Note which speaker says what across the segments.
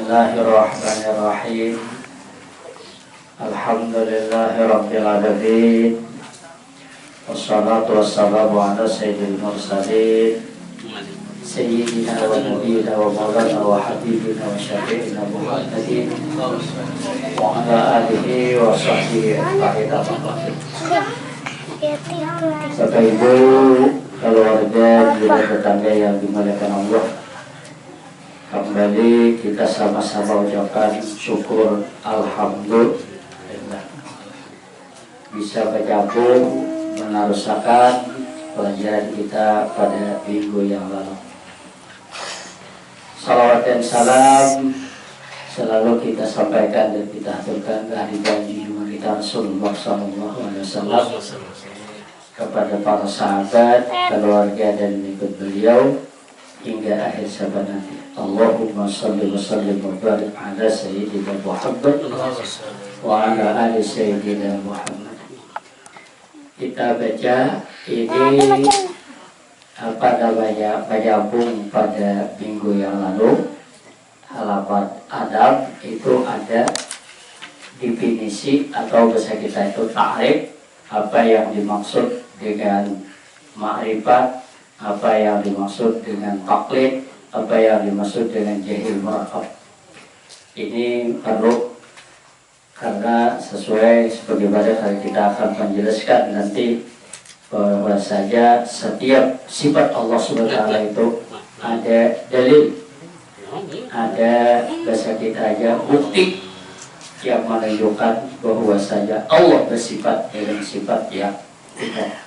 Speaker 1: Bismillahirrahmanirrahim. Alhamdulillahirabbil alamin. Wassalatu wassalamu ala sayyidil mursalin sayyidina wa nabiyyina wa maulana wa habibina wa syafi'ina Muhammadin wa ala alihi wa sahbihi ajma'in. Bapak Ibu, keluarga dan tetangga yang dimuliakan Allah, kembali kita sama-sama ucapkan syukur alhamdulillah bisa bergabung meneruskan pelajaran kita pada minggu yang lalu. Salawat dan salam selalu kita sampaikan dan kita aturkan kehadiran junjungan kita Rasulullah SAW kepada para sahabat, keluarga dan ikut beliau hingga akhir zaman nanti. Allahumma salli wa sallim wa barik ala sayyidina Muhammad wa ala ali sayyidina Muhammad. Kita baca ini menyambung pada minggu yang lalu. Halaman adab itu ada definisi atau bahasa kita itu ta'rif, apa yang dimaksud dengan ma'rifat, apa yang dimaksud dengan taklid, apa yang dimaksud dengan jahil murakab. Ini perlu karena sesuai sebagaimana kita akan menjelaskan nanti bahwa saja setiap sifat Allah SWT itu ada dalil, ada bahasa kita aja bukti yang menunjukkan bahwa saja Allah bersifat dengan sifat yang tidak.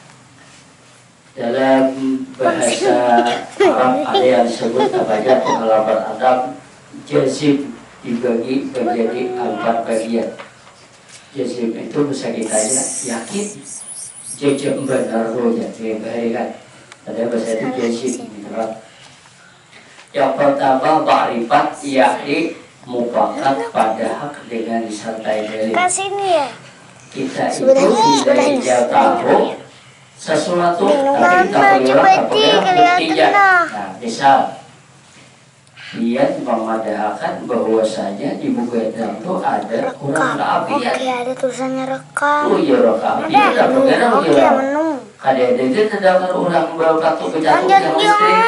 Speaker 1: Dalam bahasa Arab ada yang disebut namanya pengalaman Adam jazim, dibagi menjadi 4 bagian. Jazim itu bisa kita yakin, jazim benar roja, kan? Ada bahasa itu jazim. Yang pertama ma'rifat, yakni mufakat pada hak dengan disertai dalil. Kita itu tidak tahu sesuatu tapi tak buktinya. Nah, misal dia memadahkan bahwasanya di buku Edam itu ada kurang keapian.
Speaker 2: Oke, ada tulisannya rekam.
Speaker 1: Oh iya, rekam. Itu tak benar ya. Kadang itu terdapat orang berkata kejatuhan yang listrik.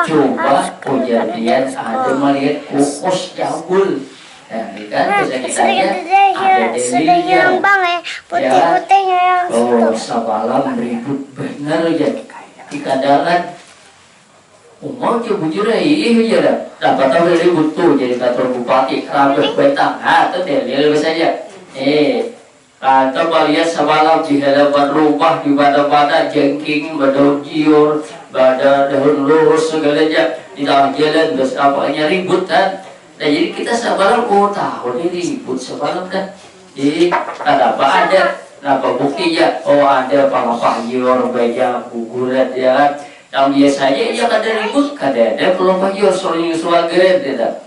Speaker 1: Coba kejadian ada melihat kukus jambul. Nah, kan bisa kita lihat ada dalilnya.
Speaker 2: Putih-putihnya yang
Speaker 1: oh, semalam ribut benar aja. Dikadakan umur ke bujur aja dah. Dapat tahu ribut tuh jadi kantor bupati kerabet betang. Nah, itu dalil saja. Kata balias semalam di hadapan rumah di mana-mana jengking, daun jiur, daun lurus segalanya di tengah jalan terus apanya ribut kan. Nah jadi kita semalam tahu ini ribut semalam kan. Jadi kenapa ada? Kenapa buktinya? Oh ada palapah jiur, beja, guguran ya kan. Yang biasanya ya kada ribut, kada ada palapah jiur soal geret tidak.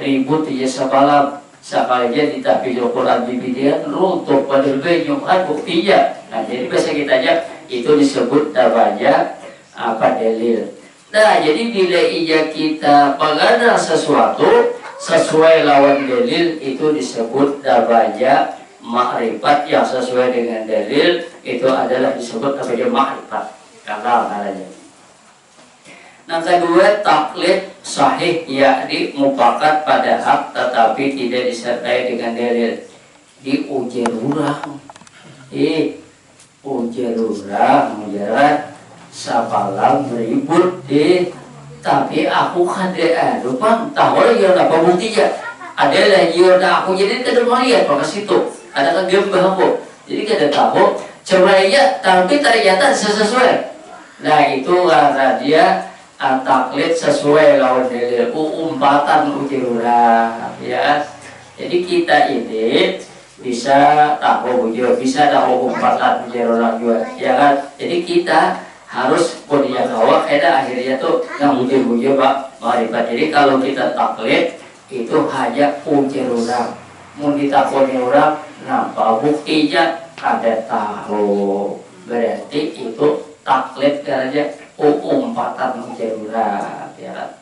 Speaker 1: Ribut ya semalam. Sakalnya ditapil Quran bibidian runtuh pada benyuman buktinya. Nah jadi bahasa kita aja itu disebut namanya apa dalil. Nah jadi bila iya kita mengenal sesuatu sesuai lawan dalil itu disebut namanya ma'rifat. Yang sesuai dengan dalil itu adalah disebut namanya ma'rifat. Kenal namanya. Nah kedua taklid sahih, yakni mufakat pada hak tetapi tidak disertai dengan dalil. Ujar orang mujaran sapalam ribut tapi aku kada lupa tahu lagi apa buktinya. Ada lagi aku jadi kada melihat maka situ ada kegembah aku jadi kada tahu coba tapi ternyata sesuai. Nah itu karena dia taklid sesuai lawan dalil, umpatan ujarurah ya. Jadi kita ini bisa tahu bujur, bisa tahu umpatan ujarurah juga ya kan. Jadi kita harus punya bahwa akhirnya tuh yang bujur pak marifat. Jadi kalau kita taklid itu hanya ujarurah, mau ditakoni orang, nampak buktinya ada tahu, berarti itu taklid karena umpatan ujarurah ya.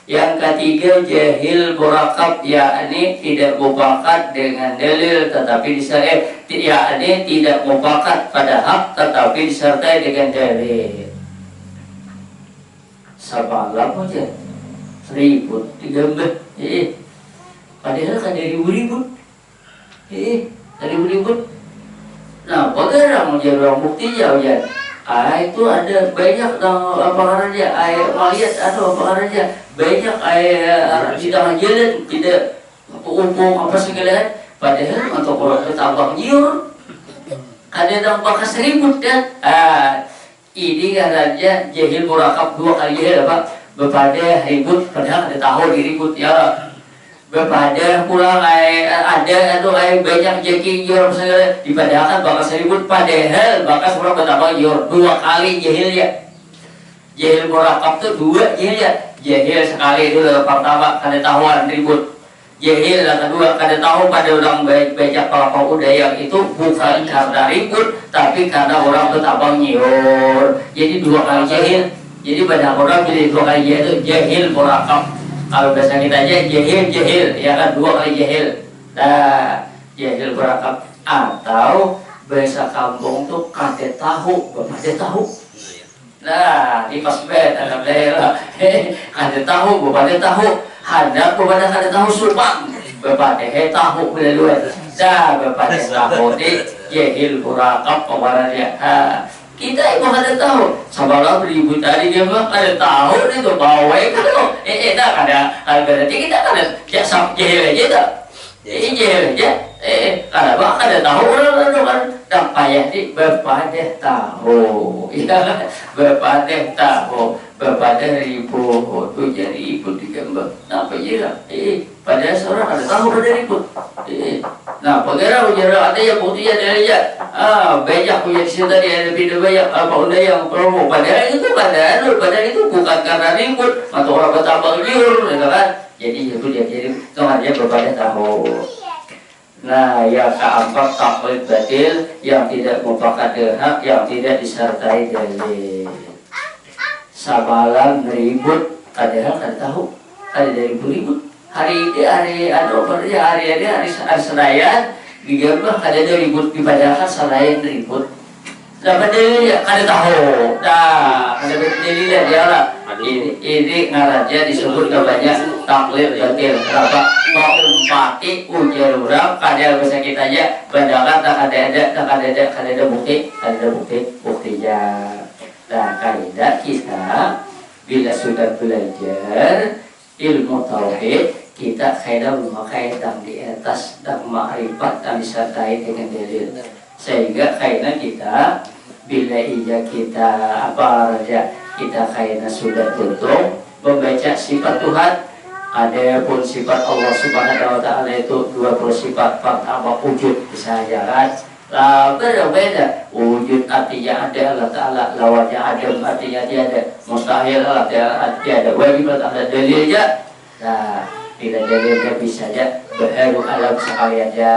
Speaker 1: Yang ketiga jahil murakab, yakni tidak mufakat dengan dalil tetapi disertai, yakni tidak mufakat pada hak tetapi disertai dengan dalil. Sabalam aja ribut digambar, padahal kan dari ribut, dari ribut. Nah, bagaimana menjadi orang bukti jauh ya? Itu ada banyak apa aja, melihat atau apa aja banyak di tengah jalan tidak umum apa segala. Padahal untuk orang bertambah nyiur, ada tambah keseribut kan? Ini katanya jahil murakab 2 kali jahil apa? Bepada ribut padahal ada tahu diribut ya. Bepada pulang ada atau banyak jeki jor segala dipadahkan bakal seribut padahal bakal surah betapa jor 2 kali jahil ya. Jahil murakab tuh 2 jahil ya. Jahil sekali itu pertama kada tahuan ribut. Jahil yang kedua kada tahu pada orang banyak pelaku udaya itu bukan karena ribut tapi karena orang betapa nyiur. Jadi 2 kali jahil. Jadi banyak orang jadi 2 kali jahil itu jahil murakab. Kalau bahasa kita aja jahil, ya kan 2 kali jahil. Nah, jahil berakab atau bahasa kampung tuh kate tahu, bapak tahu. Nah, di pas bed ada bela, kate tahu, bapak tahu. Hadap bapak kate tahu supang, bapak tahu bela. Nah, bapak tahu di jahil berakab pewarannya. Kita itu kada tahu, sabalah ribut tadi dia mah kada tahu itu bawa kan lo, dah kada kita kada jasa jahil aja dah, jahil aja, kada tahu orang kan, dah payah di berpada tahu, ya berpada tahu, berpada ribut, tu jadi ribut digambar, apa je lah, pada seorang kada tahu pada ribut, nah bagaimana ujar ada yang bukti ada aja. Banyak punya cerita dia lebih banyak apa udah yang promo padahal itu bukan karena ribut atau orang bertambah liur kan jadi itu dia jadi dia berbeda tahu. Nah yang keempat taklid batil yang tidak mufakat hak yang tidak disertai dalil. Samalam ribut padahal kan tahu ada dari ribut hari Senayan digambar kada ada ribut dipadahkan selain ribut. Dapat dalilnya kada tahu. Nah, kada dalilnya dia lah. Ini ngaraja disebut banyak taklid batil. Kenapa? Mengumpati ujar orang kada bahasa kita aja padahal tak ada buktinya. Nah, kaidah kita bila sudah belajar ilmu tauhid kita kaidah memakai dan di atas dan ma'rifat dan disertai dengan dalil sehingga kaidah kita bila kita apa saja kita kaidah sudah tutup membaca sifat Tuhan. Adapun sifat Allah Subhanahu wa taala itu 20 sifat. Pertama wujud bisa jalan berbeda wujud artinya ada Allah Ta'ala lawannya ada artinya tiada mustahil Allah Ta'ala tiada wajib ada dalilnya. Nah tidak dalilnya bisa aja baru alam sekalian aja.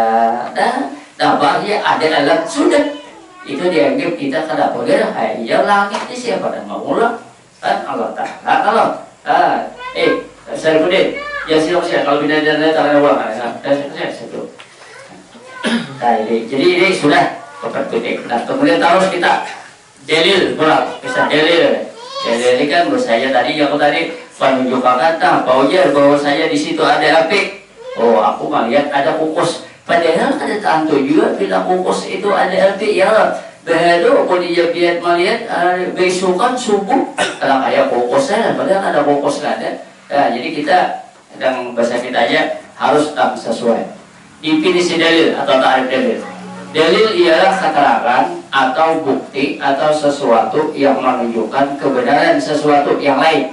Speaker 1: Nampaknya ada alam sudah itu dianggap kita kada boleh. Ya langit ini siapa dan mau ulang kan Allah Ta'ala. Sarifudin ya siap kalau bina dan tangan ulang saya satu. Nah jadi ini sudah petunjuk. Nah kemudian terus kita dalil ulang bisa dalil ini kan saya tadi yang tadi menunjukkan kata bahwa saya di situ ada api. Oh aku melihat ada kukus. Padahal ada tantu juga bila kukus itu ada api ya. Baru aku dia biar melihat besokan subuh kalau kayak kukusnya padahal ada kukus nggak ada. Nah jadi kita yang bahasa kita aja harus sesuai. Definisi dalil atau ta'rif dalil. Dalil ialah keterangan atau bukti atau sesuatu yang menunjukkan kebenaran sesuatu yang lain.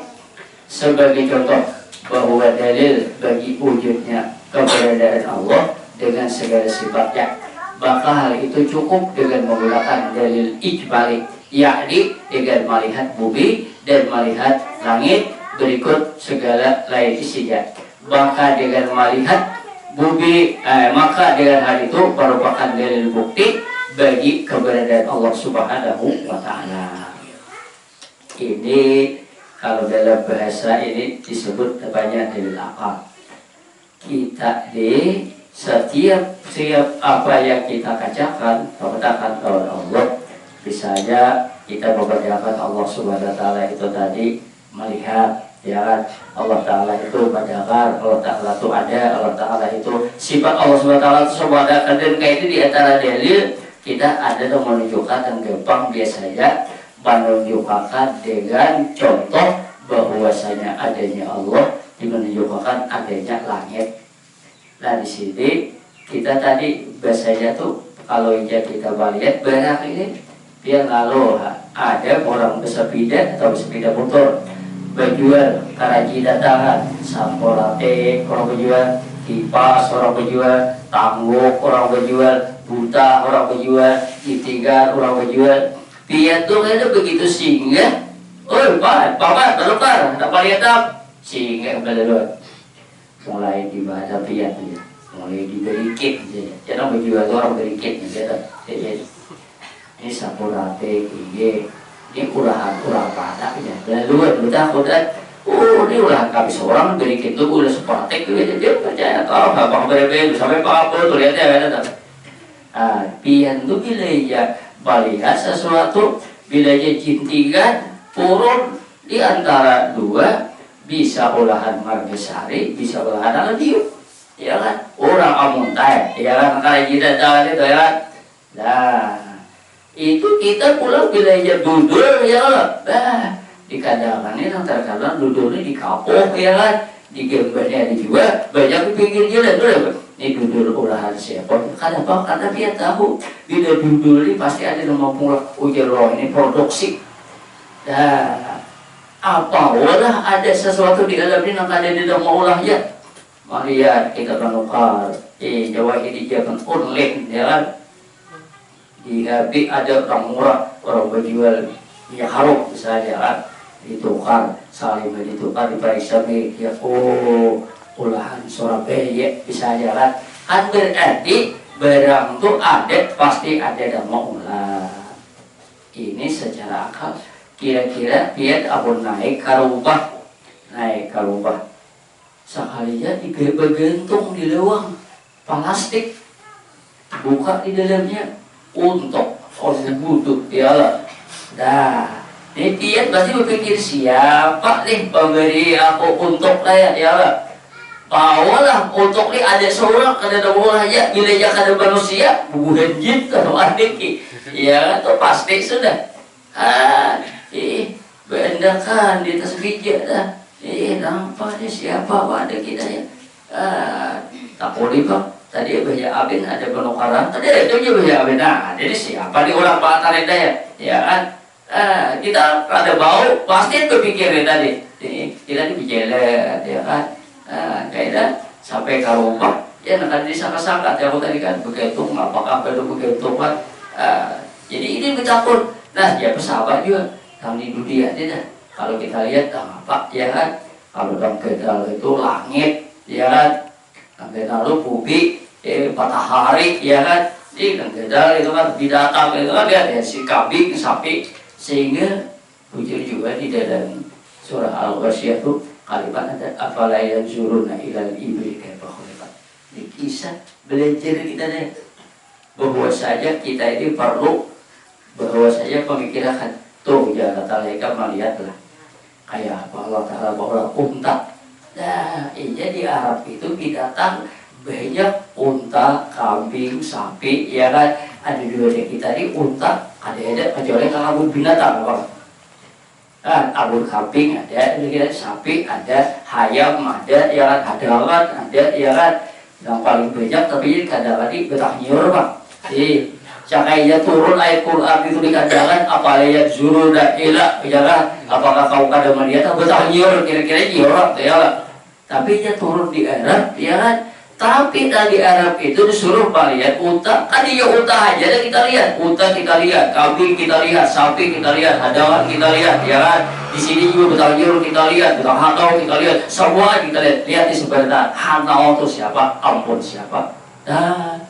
Speaker 1: Sebagai contoh bahwa dalil bagi wujudnya keberadaan Allah dengan segala sifatnya. Maka hal itu cukup dengan menggunakan dalil ijmali, yakni dengan melihat bumi dan melihat langit berikut segala lain isinya. Maka dengan melihat bumi, maka dengan hal itu merupakan dalil bukti bagi keberadaan Allah Subhanahu wa taala. Ini kalau dalam bahasa ini disebut namanya dalil akal. Kita di setiap apa yang kita katakan oleh Allah, misalnya kita memperlihatkan Allah Subhanahu wa taala itu tadi melihat, ya kan, Allah taala itu mendengar, Allah taala itu ada, Allah taala itu sifat Allah Subhanahu wa taala itu semua ada. Dan kayak itu di antara dalil kita ada yang menunjukkan dan gampang biasanya menunjukkan dengan contoh bahwasanya adanya Allah menunjukkan adanya langit. Nah di sini kita tadi bahasanya tuh kalau kita melihat barang ini dia lalu ada orang bersepeda atau bersepeda motor berjual kerajinan tangan, sampul latte orang berjual, kipas orang berjual, tangguk orang berjual, buta orang berjual, istighfar orang berjual. Dia tuh ada begitu singgah, oh pak, berlebar, tak lihat tak, singgah berlebar. Mulai dibaca dia, mulai diberikan dia, jangan berjual orang berikan dia, ini sampul latte, ini urahan pada ya, lalu kita udah, ini urahan kami seorang berikan tuh udah seperti itu dia percaya kalau abang berbeda sampai apa tuh lihat ya, pian tuh bila ya melihat sesuatu, bila ya cintikan turun di antara dua, bisa olahan margasari, bisa olahan aladiu, ya kan, orang amuntai, ya kan, kalau kita tahu itu ya kan, nah itu kita pulang wilayah dudul ya kan, nah dikadangkan ini terkadang dudulnya di kapok ya kan, di gambarnya ada juga banyak di pinggir jalan tuh ya, ini dudul olahan siapa? Kenapa? Karena dia tahu bila dudul ini pasti ada yang mau pulang ujar roh ini produksi, nah apa olah ada sesuatu di dalam ini yang ada di dalam olahnya, melihat kita menukar, Jawa ini jangan online ya kan. Di HP ada orang murah, orang berjual ya harum misalnya kan, ditukar, saling ditukar, diperiksa ya oh olahan Surabaya misalnya kan berarti barang itu ada, pasti ada dan mau olah. Ini secara akal kira-kira dia abon naik karubah sekalinya digantung di lewang plastik, buka di dalamnya untuk orang butuh ya lah. Nah, ini dia pasti berpikir siapa nih pemberi aku untuk layak ya lah. Bawalah untuk ini ada seorang kada ada aja bila ya kada manusia bukan jin atau adik ya atau pasti sudah. Benda kan di atas bijak dah. Nampaknya siapa ada kita ya. Tak boleh bang. Tadi banyak abin ada penukaran, tadi itu juga banyak abin. Nah, jadi siapa nih orang Batak itu ya kan? Kita ada bau, pasti berpikir tadi. Kita dipijelet, ya kan? Kayaknya sampai ke rumah, ya nanti disangka-sangka. Ya aku tadi kan begitu, apakah itu begitu kan? Jadi ini bercampur. Nah, ya bersahabat juga. Kami di dunia tidak. Kalau kita lihat, apa ya kan? Kalau dalam kedal itu langit, ya kan? Sampai lalu bumi, matahari, ya kan? Ini kan gedal itu kan binatang itu kan ya si kambing, sapi, sehingga bujur juga di dalam surah Al-Ghasyiyah itu kalimat ada afala yanzuruna ilal ibli kaifa khuliqat. Ini kisah belajar kita deh bahwa saja kita ini perlu bahwa saja pemikiran tuh ya kata mereka melihatlah kayak apa Allah Ta'ala bahwa unta. Nah, di Arab itu binatang banyak, unta, kambing, sapi, ya kan? Ada dua kita di unta, ada kecuali kalau abun binatang, apa? Abun kambing ada, sapi ada, hayam ada, ya kan? Hadawan ada, ya kan? Yang paling banyak tapi kadang-kadang betah nyur, Pak. Jadi, cakainya turun ayat Quran itu dikatakan apa ayat zuru dan ilah, ya kan? Apakah kau kadang melihat betah nyur, kira-kira nyur, ya kan? Tapi dia turun di Arab, ya kan? Tapi dari Arab itu disuruh melihat unta, kan dia unta aja dan kita lihat, unta kita lihat, kambing kita lihat, sapi kita lihat, hadawan kita lihat, ya kan? Di sini juga betul kita lihat, betul hatau kita lihat, semua kita lihat. Lihat di sebentar, hatau itu siapa? Ampun siapa? Nah,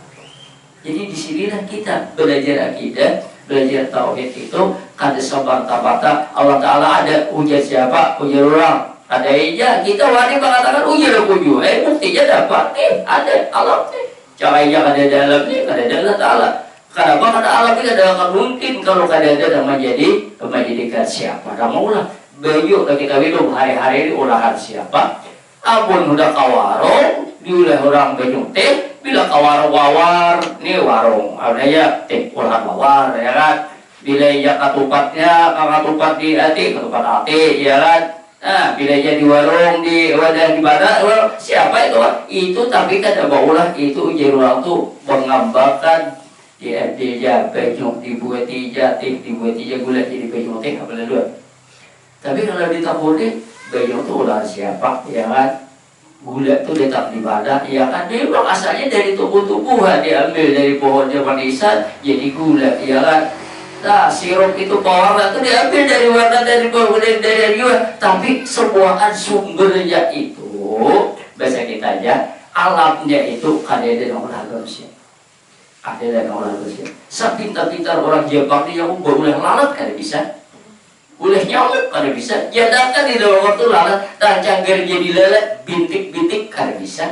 Speaker 1: jadi disinilah kita belajar akidah belajar tauhid itu kada semerta-merta Allah Ta'ala ada ujar siapa, ujar orang. Ada aja kita wani mengatakan ujar kuju, buktinya dapat nih, ada alam nih. Caranya kada dalam nih, kada dalam Ta'ala. Kenapa kada alam ini kada akan mungkin kalau kada ada dan menjadikan siapa? Dah maulah baju kita hidup hari-hari ini olahan siapa? Ampun udah kawarong diulah orang baju teh bila kawarong wawar nih warung adanya teh olahan wawar ya kan bila ya katupatnya katupat di hati katupat hati ya kan nah bila jadi warung di wadah di mana siapa itu tapi kan baulah itu jadi orang tuh mengambangkan dia baju dibuat teh dibuat gula jadi baju teh apa dulu tapi kalau ditaburi baju itu ulah siapa ya kan gula itu tetap di badan ya kan dia memang asalnya dari tumbuh-tumbuhan diambil dari pohonnya manisan jadi gula ya kan nah sirup itu pewarna itu diambil dari warna dari pohon dari juga tapi sebuah sumbernya itu bahasa kita aja alamnya itu ada dari orang manusia ada dari orang manusia sepintar-pintar orang Jepang ini yang boleh lalat kan bisa boleh nyamuk kada bisa jadakan di dalam waktu lalat dan canggar jadi lelet bintik-bintik kada bisa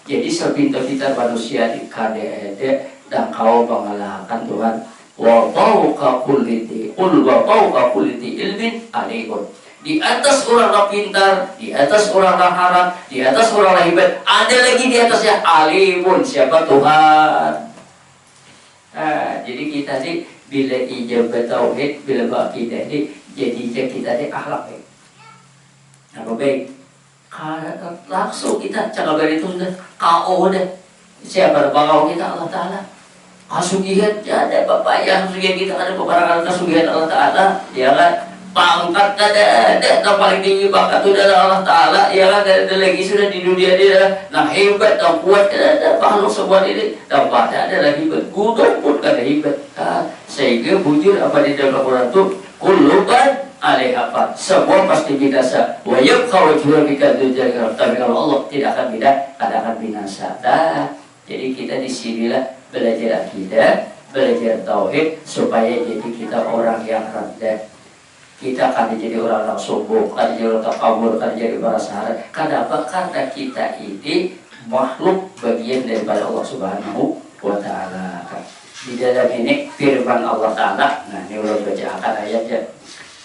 Speaker 1: jadi sepintar-pintar manusia di kada ada dan kau mengalahkan Tuhan wa fawqa kulli ilmin alim di atas orang pintar di atas orang haram di atas orang hebat ada lagi di atasnya alimun siapa Tuhan jadi kita nih bila ijabah tauhid, bila berakidah ini jadinya kita ini akhlak baik. Apa baik? Langsung kita cakap itu sudah KO deh. Siapa bakal kita Allah Ta'ala? Kasugihan ada bapak yang kasugihan kita ada peperangan kasugihan Allah Ta'ala, ya kan? Pangkat ada, yang paling tinggi pangkat itu adalah Allah Ta'ala, ya kan? Ada lagi sudah di dunia dia, nah hebat, dan kuat, ada makhluk semua ini, dan pada ada lagi hebat, gudang pun ada hebat. Sehingga bujur apa di dalam Al-Quran itu, kuluban alaihafa, semua pasti binasa. Wajib kalau jual bika dunia, tapi kalau Allah tidak akan binasa. Jadi kita disinilah belajar akidah, belajar tauhid, supaya jadi kita orang yang rendah. Kita akan jadi orang yang sombong, akan jadi orang takabur, akan jadi para sahabat. Kenapa? Karena kita ini makhluk bagian daripada Allah Subhanahu wa Ta'ala. Di dalam ini firman Allah Ta'ala. Nah, ini udah bacakan ayatnya.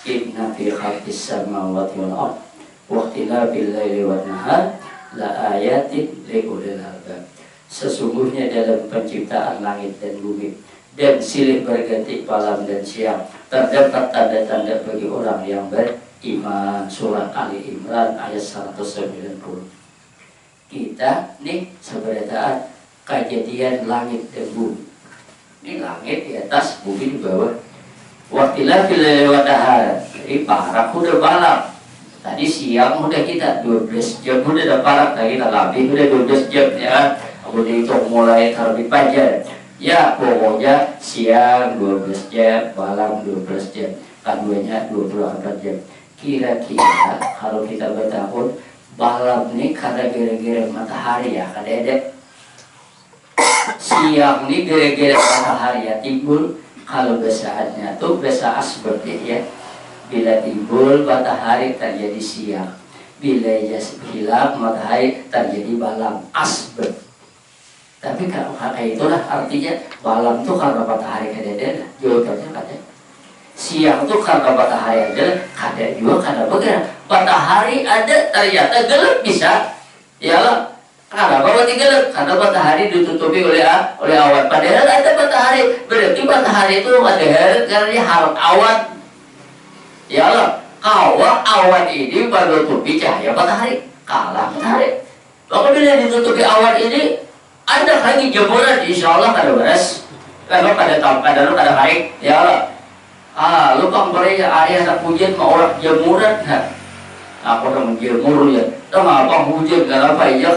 Speaker 1: Inna fi khalqis samawati wal ardh wa ikhtilafil laili wan nahar la ayatin li ulil albab. Sesungguhnya dalam penciptaan langit dan bumi dan silih berganti malam dan siang terdapat tanda-tanda bagi orang yang beriman. Surah Ali Imran ayat 190. Kita nih sebenarnya kejadian langit dan bumi. Ini langit di atas, bumi di bawah. Waktilah bila wadahar. Jadi parak udah malam. Tadi siang udah kita 12 jam udah ada parak. Tadi kita lebih udah 12 jam ya. Kemudian itu mulai terlebih panjang. Ya pokoknya siang 12 jam, malam 12 jam, keduanya 24 jam. Kira-kira kalau kita bertahun malam ini karena gara-gara matahari ya kadang-kadang siang ini gara-gara matahari ya timbul. Kalau basahannya tuh bahasa seperti ya bila timbul matahari terjadi siang, bila hilang matahari terjadi malam asbab. Tapi kalau kayak itulah artinya malam tuh karena matahari kadang-kadang jawabannya kadang siang tuh karena matahari ada kadang juga karena bergerak matahari ada ternyata gelap bisa ya lah karena berarti gelap karena matahari ditutupi oleh awan padahal ada matahari berarti matahari itu ada karena harap awan ya lah kalau awan ini menutupi cahaya matahari kalah matahari maka bila ditutupi awan ini ada lagi jemuran, insya Allah kada beres. Kalau kada tahu, kada lu kada baik, ya Allah. Lu bang mereka ayah nak hujan mau orang jemuran, aku orang menjemur ya. Tahu apa hujan kenapa iya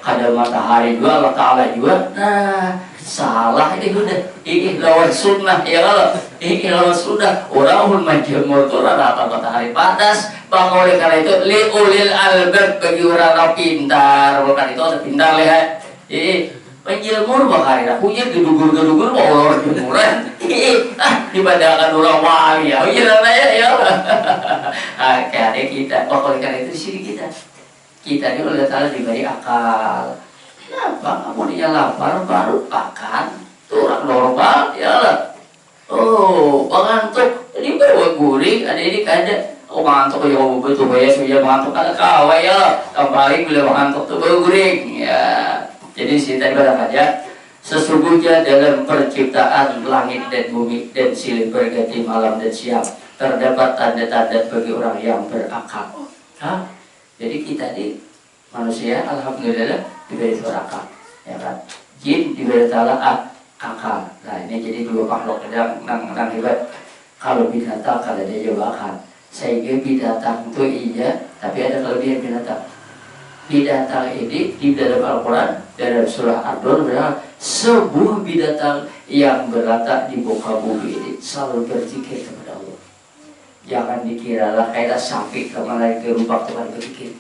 Speaker 1: kada matahari juga Allah Taala juga. Nah salah ini udah, ini lawan sunnah ya Allah. Ini lawan sunnah. Orang pun menjemur tu rata matahari panas. Bang oleh karena itu liulil albab bagi orang pintar, bukan itu ada pintar lihat. penjemur bakal ada hujan gedugur mau orang jemuran dibandingkan orang wangi ya hujan ya kayak kita oleh karena itu di sini kita ini oleh Allah diberi akal. Kenapa kamu dia lapar baru makan tuh orang normal ya lah. Oh mengantuk ini bawa guring ada ini kada mengantuk ya betul ya sudah mengantuk ada kawai ya kembali bila mengantuk tuh bawa guring ya. Jadi sini tadi pada aja sesungguhnya dalam penciptaan langit dan bumi dan silih berganti malam dan siang terdapat tanda-tanda bagi orang yang berakal. Hah? Jadi kita di manusia alhamdulillah diberi akal, ya kan? Jin diberi akal. Nah ini jadi dua makhluk yang hebat. Kalau binatang kalau dia juga akal. Sehingga binatang itu iya, tapi ada kelebihan binatang. Binatang ini di dalam Al-Quran dalam surah Ad-Dur adalah sebuah binatang yang berletak di muka bumi ini selalu berzikir kepada Allah. Jangan dikiralah kayak sapi kemana ke rumah Tuhan berzikir.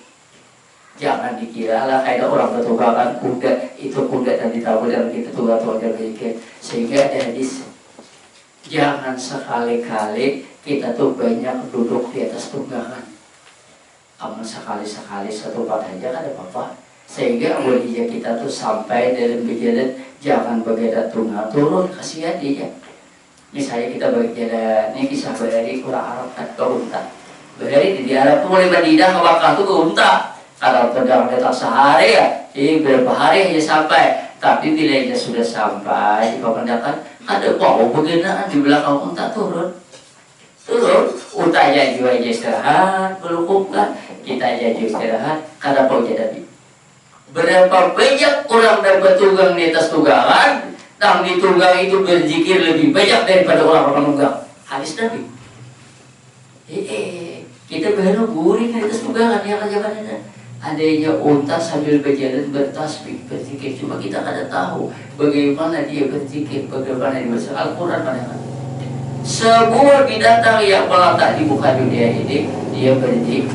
Speaker 1: Jangan dikiralah kayak orang bertunggangan kuda itu kuda dan ditabur dan kita tunggang Tuhan berzikir. Sehingga ada hadis jangan sekali-kali kita tuh banyak duduk di atas tunggangan. Amal sekali-sekali satu part aja kan ada apa-apa. Sehingga awalnya kita tuh sampai dalam berjalan jangan bergerak tunggal turun kasihan dia. Misalnya kita berjalan, ini kisah berhari kurang Arab kan ke unta. Berhari di Arab tuh mulai Madinah ke Makkah tuh ke unta. Kalau pedang datang sehari ya, ini berapa hari aja sampai. Tapi bila dia sudah sampai, dikomandangkan ada bau bergenaan di belakang unta turun. Unta aja juga istirahat, belukupkan kita aja istirahat, karena bau jadi. Berapa banyak orang dapat tunggang di atas tunggangan, dan di tunggang itu berzikir lebih banyak daripada orang-orang tunggang. Hadis Nabi. Kita baru guring di atas tunggangan yang aja adanya unta sambil berjalan bertasbih berzikir. Cuma kita kada tahu bagaimana dia berzikir, bagaimana dia baca Al-Quran padahal. Sebuah binatang yang meletak di muka dunia ini dia berzikir.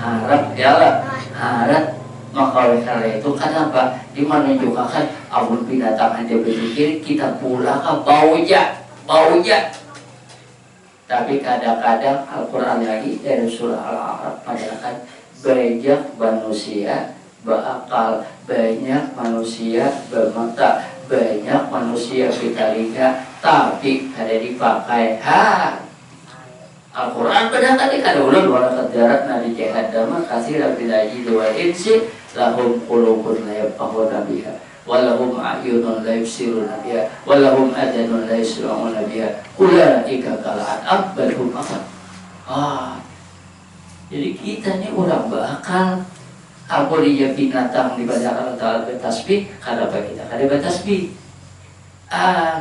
Speaker 1: Harap ya lah, harap. Maka oleh karena itu kenapa dimenunjukkan abun binatang ada berzikir kita pula ke baunya. Tapi kadang-kadang Al-Quran lagi dari surah Al-A'raf mengatakan banyak manusia berakal, banyak manusia bermata, banyak manusia bertelinga, tapi ada dipakai. Al-Quran pada kali kada ulun wala kadarat nari jahannam katsiran bil ajil wal insi lahum qulubun la yafqahuna biha wa lahum a'yunun la yubsiruna biha wa lahum adhanun la yasma'una biha ulaika kal an'am bal hum adall. Jadi kita ni orang berakal. Apa dia binatang di badan Allah Ta'ala bertasbih, kenapa kita kada bertasbih?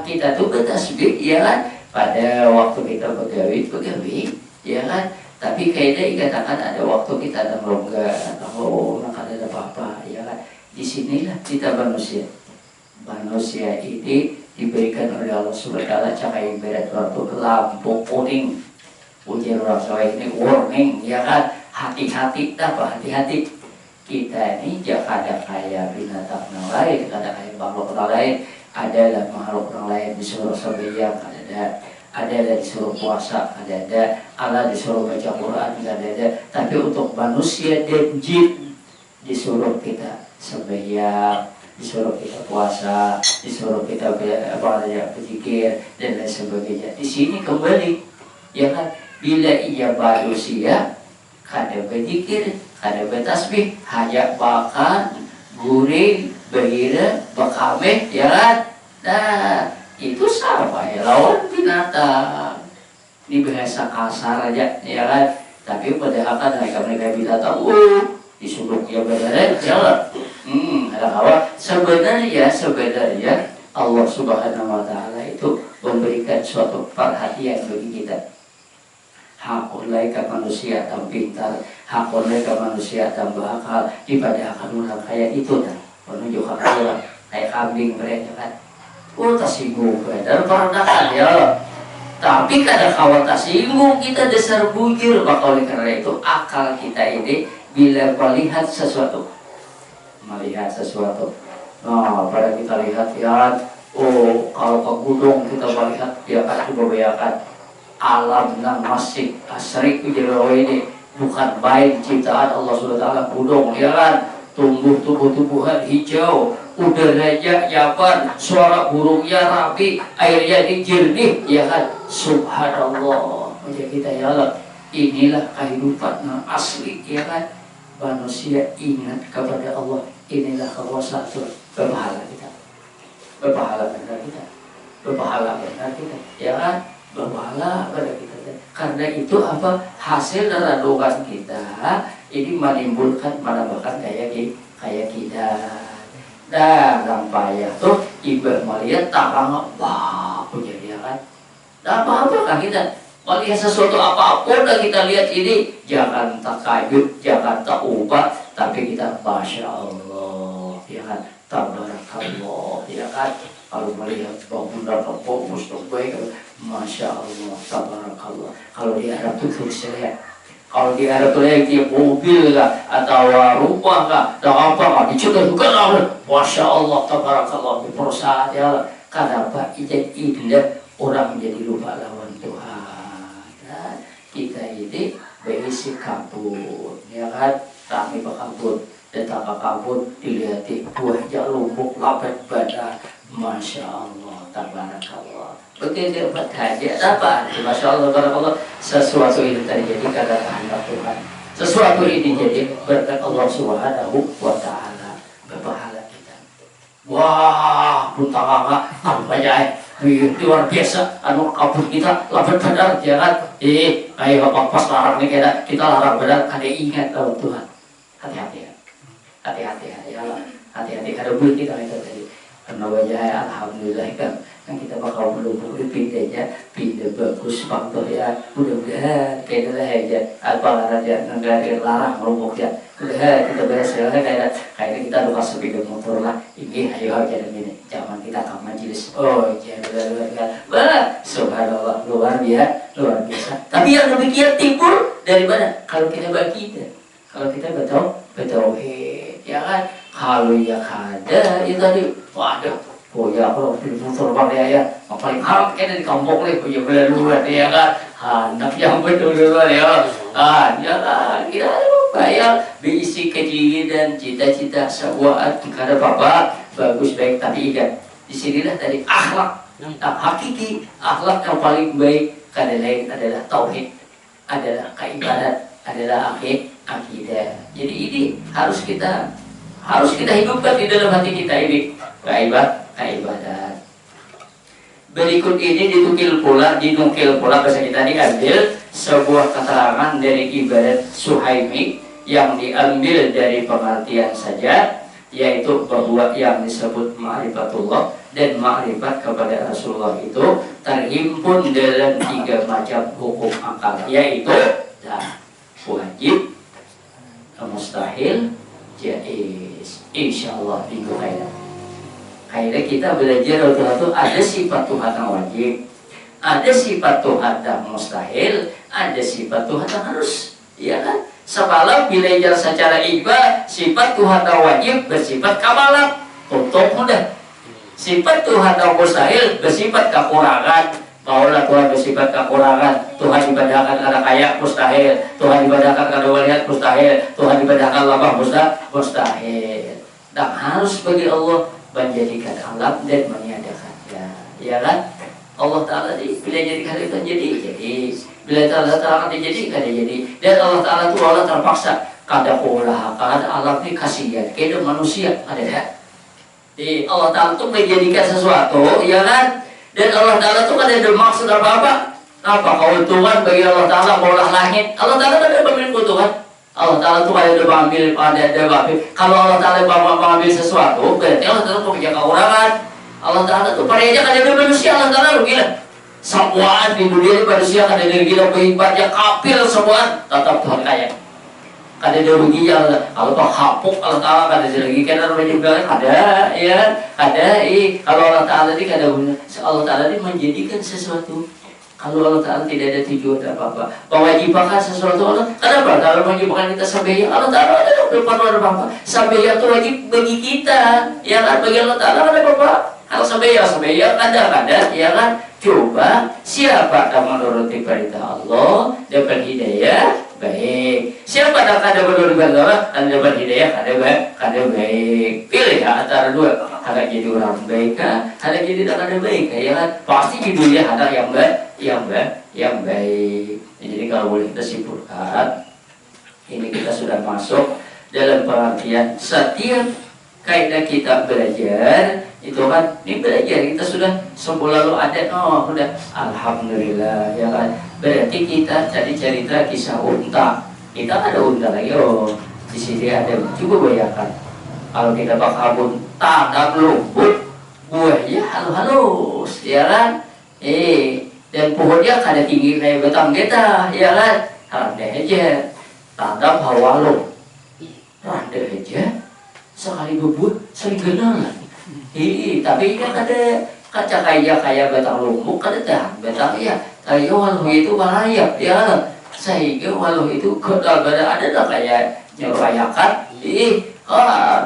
Speaker 1: Kita tuh bertasbih ya kan pada waktu kita begawi ya kan, tapi kayaknya dikatakan ada waktu kita ada merongga maka ada apa-apa ya kan. Disinilah kita manusia ini diberikan oleh Allah Subhanahu wa Ta'ala cahaya ibarat waktu lampu kuning ujian orang Jawa ini warning ya kan, hati-hati kita ini jangan ada kayak binatang yang lain, ada kayak makhluk orang lain. Adalah makhluk orang lain disuruh sembahyang, ada disuruh puasa, ada Allah disuruh baca Quran, ada. Tapi untuk manusia dan jin disuruh kita sembahyang, disuruh kita puasa, disuruh kita berzikir dan lain sebagainya. Di sini kembali, ya kan? Bila ia manusia, kada berzikir, kada bertasbih, hanya makan, guring, bahira, bakameh, ya kan? Nah, itu sama ya, lawan binatang. Ini bahasa kasar aja, ya kan? Tapi padahal kan mereka binatang, disuruh ya benar, ya. Ada kawan. Sebenarnya Allah Subhanahu wa Ta'ala itu memberikan suatu perhatian bagi kita. Hak mereka manusia yang pintar, hak mereka manusia yang berakal, ibadah akan orang kayak itu kan, menunjukkan orang kayak kambing mereka kan, tersinggung dan perendahan ya. Tapi kadang kawat tersinggung kita dasar bujur, maka oleh karena itu akal kita ini bila melihat sesuatu melihat sesuatu. Nah, pada kita lihat ya, oh kalau ke gunung kita melihat ya kan dibawakan alam yang masih asri ujar ini bukan main ciptaan Allah Subhanahu wa taala. Gunung ya kan tumbuhan hijau, udaranya nyaman, suara burungnya rapi, airnya jernih ya kan. Subhanallah, ujar kita ya Allah, inilah kehidupan yang asli ya kan. Manusia ingat kepada Allah, inilah kekuasaan berpahala kita, berpahala benar kita, berpahala benar kita ya kan, berpahala pada kita. Karena itu apa hasil dari doa kita ini menimbulkan menambahkan kayak kita. Dan yang payah tuh ibarat melihat tangan wah jadi ya kan. Dan apa kan kita melihat sesuatu apapun yang kita lihat ini jangan takayut, jangan tak ubah, tapi kita masya Allah ya kan, tabarakallah ya kan. Kalau melihat bangunan fokus baik, masya Allah, tabarakallah. Kalau di Arab itu tulisnya, kalau di Arab itu dia mobil lah atau rumah lah, atau apa lah, dicoba juga lah, masya Allah, tabarakallah. Di perusahaan ya, kenapa indah orang menjadi lupa lawan Tuhan? Nah, kita ini berisi kabut, ya kan? Kami berkabut, datang ke kabut, dilihat buahnya lumpuh, lapet badan. Masya Allah, tabarakallah. Begitu bertanya apa? Masya Allah, tabarakallah. Sesuatu ini terjadi karena kehendak Tuhan. Sesuatu ini jadi berkat Allah Subhanahu wa taala. Berpahala kita. Wah, puntanganga apa ya? Luar biasa. Anu kabut kita lapar benar ya kan? Ayo pas larang nih kita larang benar. Kada ingat lawan Tuhan. Hati-hati ya. Hati-hati ya Allah. Hati-hati kada boleh kita itu tadi. Karena wajah alhamdulillah kan yang kita bakal melumpuh pindahnya pindah bagus faktor ya, mudah-mudahan kayak itulah aja apa raja negara larang melumpuh ya, udah kita beres ya kayak kita lupa sepeda motor lah ini ayo aja ini zaman kita ke majelis luar subhanallah luar biasa. Tapi yang demikian timbul dari mana? Kalau kita bagian, kalau kita betul ya kan. Kalau ya ada itu tadi waduh ya kalau filter bang ya paling haram kayaknya di kampung nih punya beluan ya kan anak yang betul ya ya kan kita bayar berisi kecil dan cita-cita sebuah kepada bapak bagus baik tapi ingat disinilah tadi akhlak yang hakiki, akhlak yang paling baik kada lain adalah tauhid, adalah keibadat, adalah akidah. Jadi ini harus kita hidupkan di dalam hati kita ini keibadat. Berikut ini dinukil pula bahasa kita diambil sebuah keterangan dari ibadat Suhaimi yang diambil dari pengertian saja, yaitu bahwa yang disebut ma'rifatullah dan ma'rifat kepada Rasulullah itu terhimpun dalam 3 macam hukum akal, yaitu wajib, mustahil, jaiz. Insyaallah minggu kaidah. Akhirnya kita belajar waktu ada sifat Tuhan yang wajib, ada sifat Tuhan yang mustahil, ada sifat Tuhan yang harus, ya kan? Semalam belajar secara ibadah sifat Tuhan yang wajib bersifat kamalat, tutup mudah. Sifat Tuhan yang mustahil bersifat kekurangan. Maulah Tuhan bersifat kekurangan, Tuhan ibadahkan karena kaya mustahil, Tuhan ibadahkan karena waliat mustahil, Tuhan ibadahkan lemah mustahil. Dan harus bagi Allah menjadikan alam dan meniadakannya, ya kan? Allah Ta'ala bila jadikan itu jadi, bila Allah Ta'ala dijadikan jadi, dan Allah Ta'ala itu Allah terpaksa kada ulah, kada alam ini kasihan, kada manusia ada ya. Jadi Allah Ta'ala itu menjadikan sesuatu, ya kan? Dan Allah Ta'ala itu kan ada maksud apa-apa. Apa keuntungan bagi Allah Ta'ala maulah langit. Allah Ta'ala kan ada pemilik keuntungan. Allah Ta'ala itu ada mengambil. Kalau Allah Ta'ala mengambil sesuatu, berarti Allah Ta'ala punya kekurangan. Allah Ta'ala itu pada aja kan ada manusia. Allah Ta'ala lu gila. Semuaan di dunia ini manusia kan ada gila beribadnya kafir semuaan. Tetap Tuhan kaya. Kada ada ruginya kalau kau hapuk Allah Ta'ala kada ada rugi karena juga ada ya ada kalau Allah Ta'ala ini kada Allah Ta'ala ini menjadikan sesuatu Kalau Allah Ta'ala tidak ada tujuan apa-apa, mewajibkan sesuatu Allah. Kenapa? Kalau mewajibkan kita sampai Allah Ta'ala ada depan apa-apa. Sampai itu wajib bagi kita, ya kan? Bagi Allah Ta'ala ada apa-apa. Kalau sampai ya kadang-kadang, ya kan? Coba siapa yang menuruti perintah Allah dapat hidayah baik. Siapa yang kada menuruti perintah Allah dan dapat hidayah kada baik. Pilih ya antara dua. Ada jadi orang baik, ada jadi tidak ada baik, ya kan? Pasti judulnya ada yang baik. Jadi kalau boleh kita simpulkan, ini kita sudah masuk dalam pengertian setiap kaidah kita belajar itu kan, ini belajar kita sudah sembuh lalu ada, oh sudah alhamdulillah, ya kan? Berarti kita tadi cerita kisah unta, kita ada unta lagi, oh di sini ada, coba bayangkan kalau kita bakal tanam lumpur, buahnya halus, ya kan? Dan pohonnya kada tinggi kayak batang kita, ya kan? Rendah aja, tanam hawalung, rendah aja, sekali berbuah, sering kenalan. Tapi kan ada kaca kayak batang lumpur, kada tahan batang ya. Tapi walau itu bahaya, ya. Sehingga walau itu ada kayak nyeruayakan,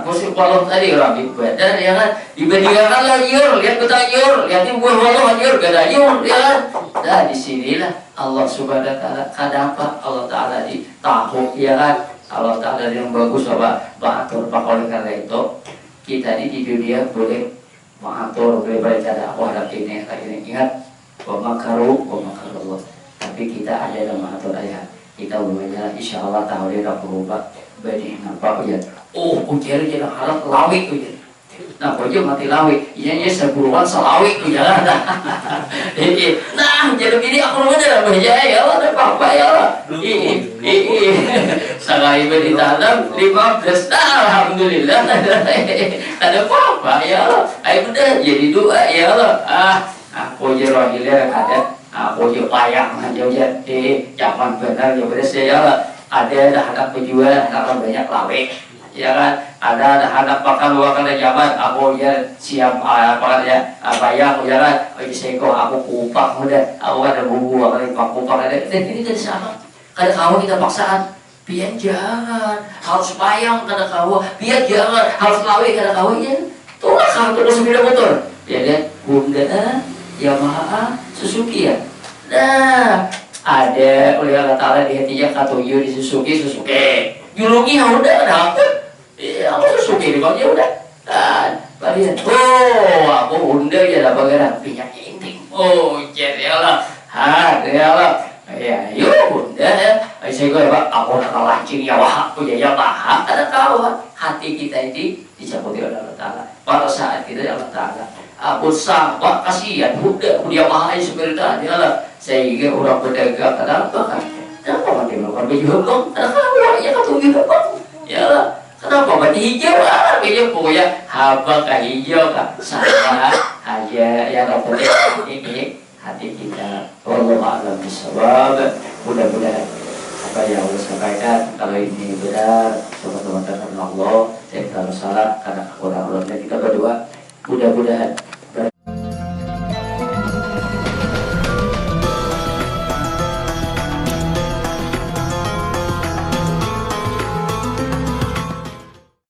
Speaker 1: musim walau tadi orang ibadah, ya kan? Dibandingkan lanyur, lihat batang nyur, lihat buah walau nyur, gada nyur, ya kan? Nah disinilah Allah Subhanahu Wa Taala. Kenapa Allah Taala tahu, ya kan? Allah Taala yang bagus apa? Mengatur oleh karena itu kita di dunia boleh mengatur berbagai cara wahada ini ingat wa makaru Allah, tapi kita ada dalam mengatur ayat kita mulainya insyaallah tahun ini berubah bagi nampak ya ujar jangan harap lawik ujar nah ujar mati lawik iya seburuan selawik ujar nah jadi ini aku rumahnya ya Allah ada apa ya Allah sekali ditanam 15 alhamdulillah ada apa ya Allah ayo udah jadi doa ya Allah aku jerohilnya kada aku je payah aja zaman benar ya beres ya Allah ada anak penjual anak banyak lawik ya kan ada anak makan luar kada zaman aku ya siap apa ya bayang ya kan seko aku kupak udah aku ada bumbu aku kupak ada ini dari sama kada kamu kita paksaan biar jangan harus payang kada kamu biar jangan harus lawik kada kamu ya tuh kamu terus sepeda motor ya lihat Honda Yamaha Suzuki ya nah ada oleh Allah Ta'ala di hatinya katuyu di Suzuki julungi Honda dapet aku Suzuki di bawahnya udah dan kalian aku Honda ya dapat gara minyak inting jadi Allah ya Allah ya yuk Honda saya gue aku nak lancing ya wah aku ya wah ada kau hati kita ini dicampuri oleh Allah Ta'ala pada saat kita Allah Ta'ala aku sahabat kasihan udah dia mahal seperti tadi Allah sehingga orang pedagang kenapa kan kenapa dia melakukan baju hukum kenapa ya katuju hukum ya Allah kenapa baju hijau baju pokoknya haba kah hijau kah sama aja yang penting ini hati kita wallahu a'lam bishawab mudah-mudahan apa yang Allah sampaikan kalau ini benar teman-teman Allah dan kalau salah karena kurang-kurangnya kita berdoa mudah-mudahan